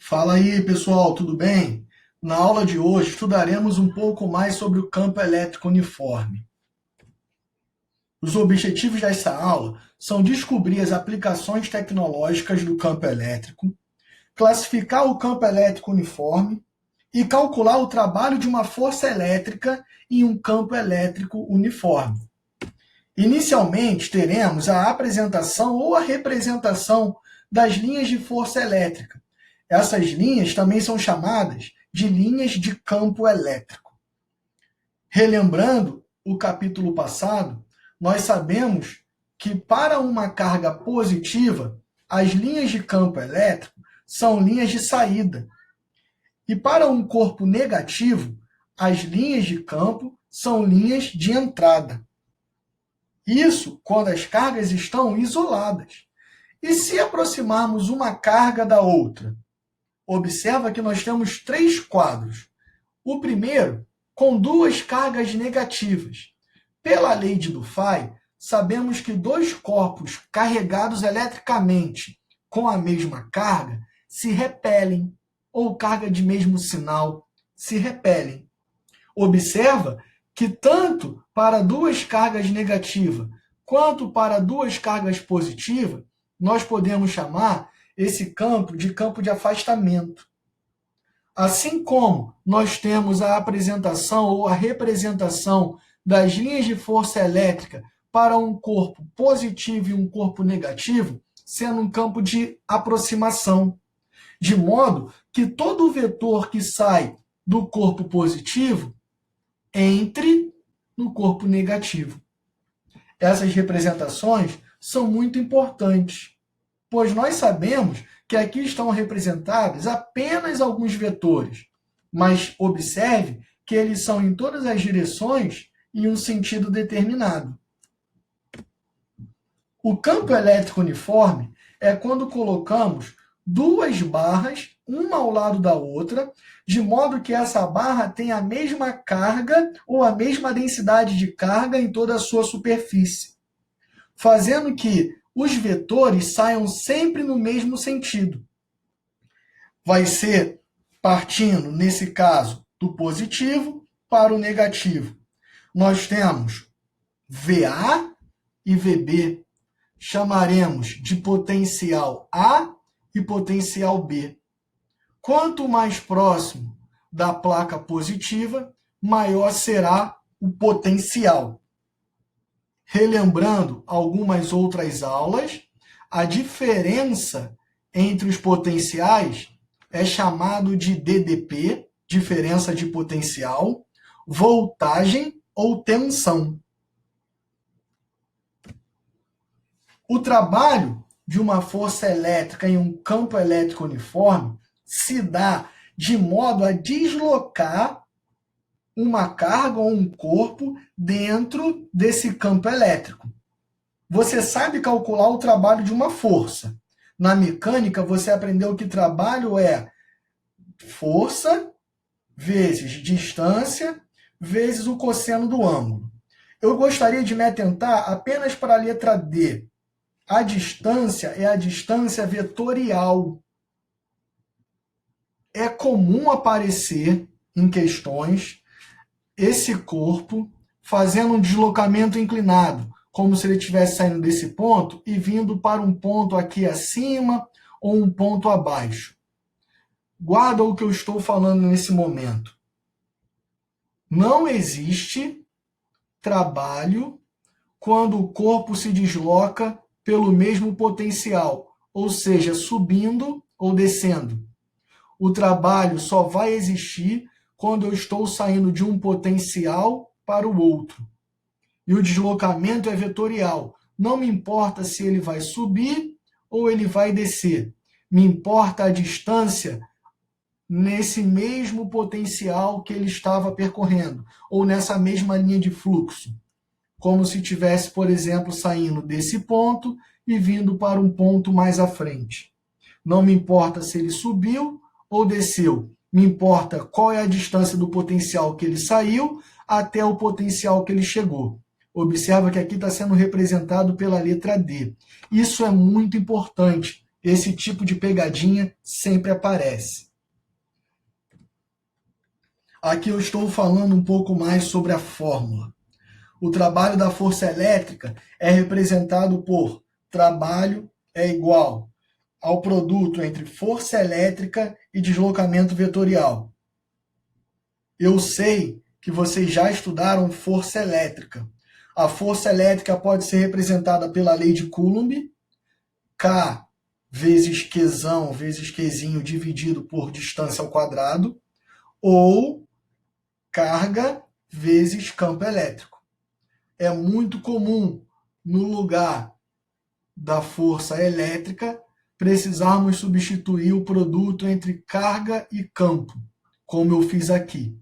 Fala aí, pessoal, tudo bem? Na aula de hoje estudaremos um pouco mais sobre o campo elétrico uniforme. Os objetivos dessa aula são descobrir as aplicações tecnológicas do campo elétrico, classificar o campo elétrico uniforme e calcular o trabalho de uma força elétrica em um campo elétrico uniforme. Inicialmente, teremos a apresentação ou a representação das linhas de força elétrica. Essas linhas também são chamadas de linhas de campo elétrico. Relembrando o capítulo passado, nós sabemos que para uma carga positiva, as linhas de campo elétrico são linhas de saída. E para um corpo negativo, as linhas de campo são linhas de entrada. Isso quando as cargas estão isoladas. E se aproximarmos uma carga da outra? Observa que nós temos três quadros. O primeiro, com duas cargas negativas. Pela lei de Dufay, sabemos que dois corpos carregados eletricamente com a mesma carga se repelem, ou carga de mesmo sinal se repelem. Observa que tanto para duas cargas negativas quanto para duas cargas positivas, nós podemos chamar esse campo de afastamento. Assim como nós temos a apresentação ou a representação das linhas de força elétrica para um corpo positivo e um corpo negativo, sendo um campo de aproximação, de modo que todo vetor que sai do corpo positivo entre no corpo negativo. Essas representações são muito importantes, pois nós sabemos que aqui estão representados apenas alguns vetores, mas observe que eles são em todas as direções em um sentido determinado. O campo elétrico uniforme é quando colocamos duas barras, uma ao lado da outra, de modo que essa barra tenha a mesma carga ou a mesma densidade de carga em toda a sua superfície, fazendo que os vetores saiam sempre no mesmo sentido. Vai ser partindo, nesse caso, do positivo para o negativo. Nós temos VA e VB. Chamaremos de potencial A e potencial B. Quanto mais próximo da placa positiva, maior será o potencial. Relembrando algumas outras aulas, a diferença entre os potenciais é chamado de DDP, diferença de potencial, voltagem ou tensão. O trabalho de uma força elétrica em um campo elétrico uniforme se dá de modo a deslocar uma carga ou um corpo dentro desse campo elétrico. Você sabe calcular o trabalho de uma força. Na mecânica, você aprendeu que trabalho é força vezes distância vezes o cosseno do ângulo. Eu gostaria de me atentar apenas para a letra D. A distância é a distância vetorial. É comum aparecer em questões esse corpo fazendo um deslocamento inclinado, como se ele estivesse saindo desse ponto e vindo para um ponto aqui acima ou um ponto abaixo. Guarda o que eu estou falando nesse momento. Não existe trabalho quando o corpo se desloca pelo mesmo potencial, ou seja, subindo ou descendo. O trabalho só vai existir quando eu estou saindo de um potencial para o outro. E o deslocamento é vetorial. Não me importa se ele vai subir ou ele vai descer. Me importa a distância nesse mesmo potencial que ele estava percorrendo, ou nessa mesma linha de fluxo. Como se tivesse, por exemplo, saindo desse ponto e vindo para um ponto mais à frente. Não me importa se ele subiu ou desceu. Me importa qual é a distância do potencial que ele saiu até o potencial que ele chegou. Observa que aqui está sendo representado pela letra D. Isso é muito importante Esse tipo de pegadinha sempre aparece. Aqui eu estou falando um pouco mais sobre a fórmula. O trabalho da força elétrica é representado por trabalho é igual ao produto entre força elétrica e deslocamento vetorial. Eu sei que vocês já estudaram força elétrica. A força elétrica pode ser representada pela lei de Coulomb, K vezes Qzão vezes Qzinho dividido por distância ao quadrado, ou carga vezes campo elétrico. É muito comum, no lugar da força elétrica, precisarmos substituir o produto entre carga e campo, como eu fiz aqui.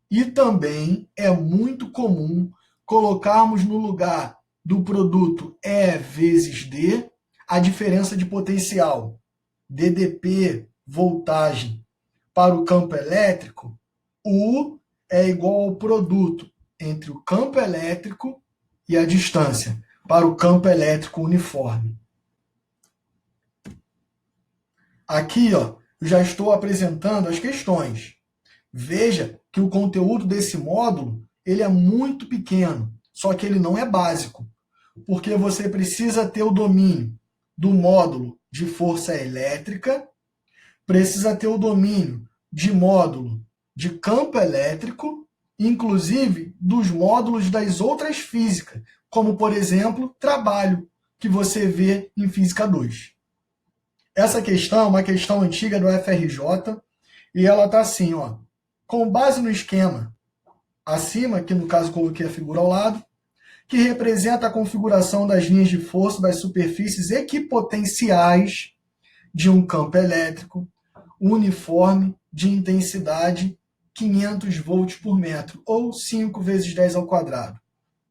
E também é muito comum colocarmos no lugar do produto E vezes D a diferença de potencial, DDP, voltagem. Para o campo elétrico, U é igual ao produto entre o campo elétrico e a distância, para o campo elétrico uniforme. Aqui, ó, eu já estou apresentando as questões. Veja que o conteúdo desse módulo ele é muito pequeno, só que ele não é básico, porque você precisa ter o domínio do módulo de força elétrica, precisa ter o domínio de módulo de campo elétrico, inclusive dos módulos das outras físicas, como, por exemplo, trabalho, que você vê em Física 2. Essa questão é uma questão antiga do FRJ, e ela está assim, ó. Com base no esquema acima, que no caso coloquei a figura ao lado, que representa a configuração das linhas de força das superfícies equipotenciais de um campo elétrico uniforme de intensidade 500 volts por metro, ou 5 vezes 10 ao quadrado.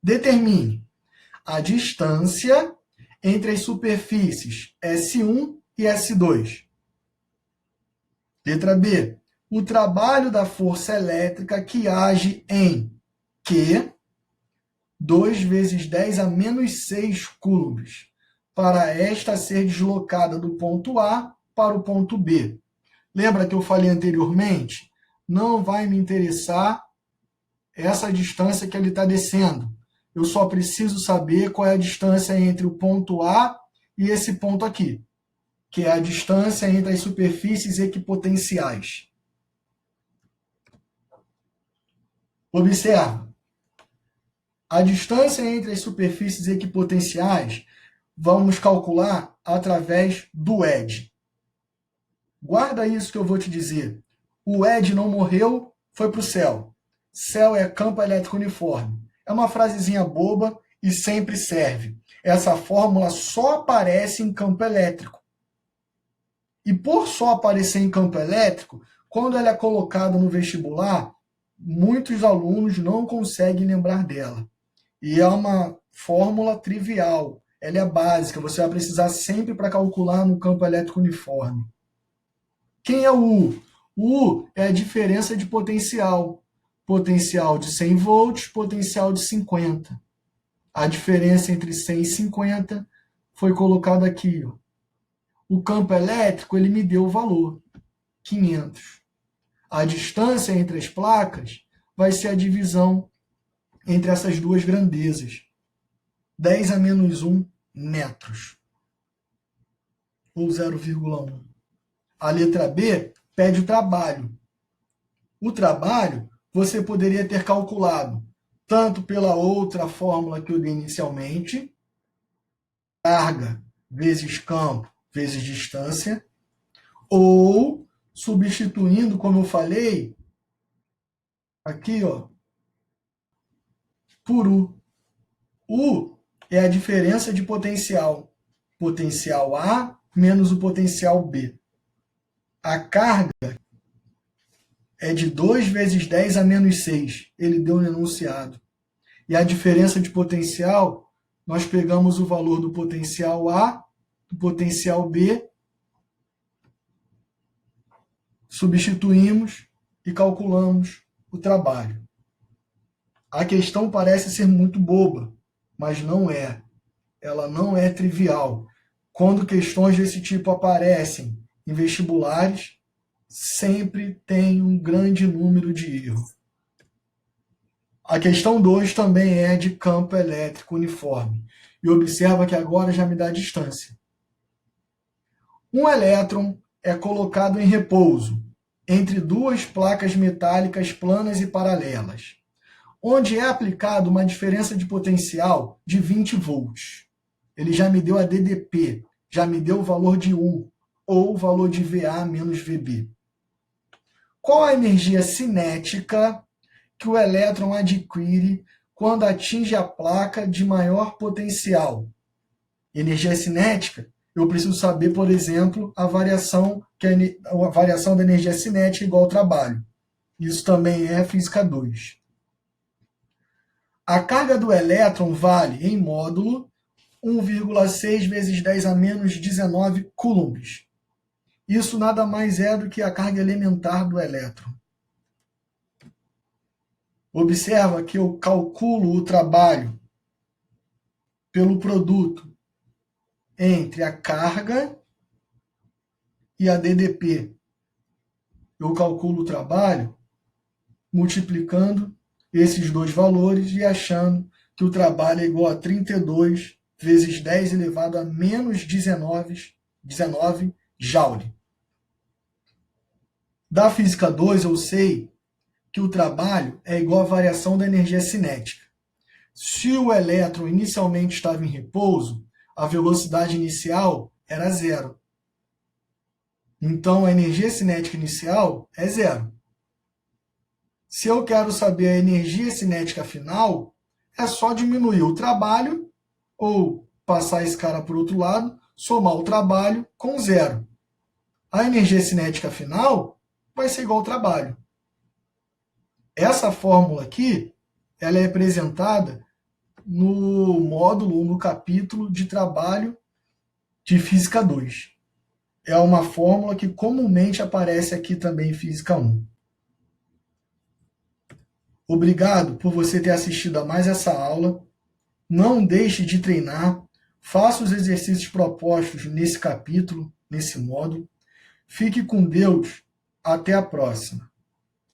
Determine a distância entre as superfícies S1 e S2. Letra B. O trabalho da força elétrica que age em Q, 2 vezes 10 a menos 6 coulombs, para esta ser deslocada do ponto A para o ponto B. Lembra que eu falei anteriormente? Não vai me interessar essa distância que ele está descendo. Eu só preciso saber qual é a distância entre o ponto A e esse ponto aqui, que é a distância entre as superfícies equipotenciais. Observa. A distância entre as superfícies equipotenciais vamos calcular através do ED. Guarda isso que eu vou te dizer. O ED não morreu, foi para o céu. Céu é campo elétrico uniforme. É uma frasezinha boba e sempre serve. Essa fórmula só aparece em campo elétrico. E por só aparecer em campo elétrico, quando ela é colocada no vestibular, muitos alunos não conseguem lembrar dela. E é uma fórmula trivial. Ela é básica, você vai precisar sempre para calcular no campo elétrico uniforme. Quem é o U? O U é a diferença de potencial. Potencial de 100 volts, potencial de 50. A diferença entre 100 e 50 foi colocada aqui. Ó. O campo elétrico ele me deu o valor, 500. A distância entre as placas vai ser a divisão entre essas duas grandezas. 10 a menos 1 metros. Ou 0,1. A letra B pede o trabalho. O trabalho você poderia ter calculado tanto pela outra fórmula que eu dei inicialmente, carga vezes campo vezes distância, ou substituindo, como eu falei, aqui, ó, por U. U é a diferença de potencial. Potencial A menos o potencial B. A carga é de 2 vezes 10 a menos 6. Ele deu no enunciado. E a diferença de potencial, nós pegamos o valor do potencial A, do potencial B, substituímos e calculamos o trabalho. A questão parece ser muito boba, mas não é. Ela não é trivial. quando questões desse tipo aparecem em vestibulares, sempre tem um grande número de erros. A questão 2 também é de campo elétrico uniforme. E observa que agora já me dá a distância. Um elétron é colocado em repouso entre duas placas metálicas planas e paralelas, onde é aplicada uma diferença de potencial de 20 volts. Ele já me deu a DDP, já me deu o valor de U, ou o valor de VA menos VB. Qual a energia cinética que o elétron adquire quando atinge a placa de maior potencial? Energia cinética, eu preciso saber, por exemplo, a variação da energia cinética igual ao trabalho. Isso também é física 2. A carga do elétron vale, em módulo, 1,6 vezes 10 a menos 19 coulombs. Isso nada mais é do que a carga elementar do elétron. Observa que eu calculo o trabalho pelo produto entre a carga e a DDP. Eu calculo o trabalho multiplicando esses dois valores e achando que o trabalho é igual a 32 vezes 10 elevado a menos 19 joule. Da física 2 eu sei que o trabalho é igual à variação da energia cinética. Se o elétron inicialmente estava em repouso, a velocidade inicial era zero. Então, a energia cinética inicial é zero. Se eu quero saber a energia cinética final, é só diminuir o trabalho, ou passar esse cara para o outro lado, somar o trabalho com zero. A energia cinética final vai ser igual ao trabalho. Essa fórmula aqui, ela é apresentada no módulo, no capítulo de trabalho de Física 2. É uma fórmula que comumente aparece aqui também em Física 1. Obrigado por você ter assistido a mais essa aula. Não deixe de treinar. Faça os exercícios propostos nesse capítulo, nesse módulo. Fique com Deus. Até a próxima.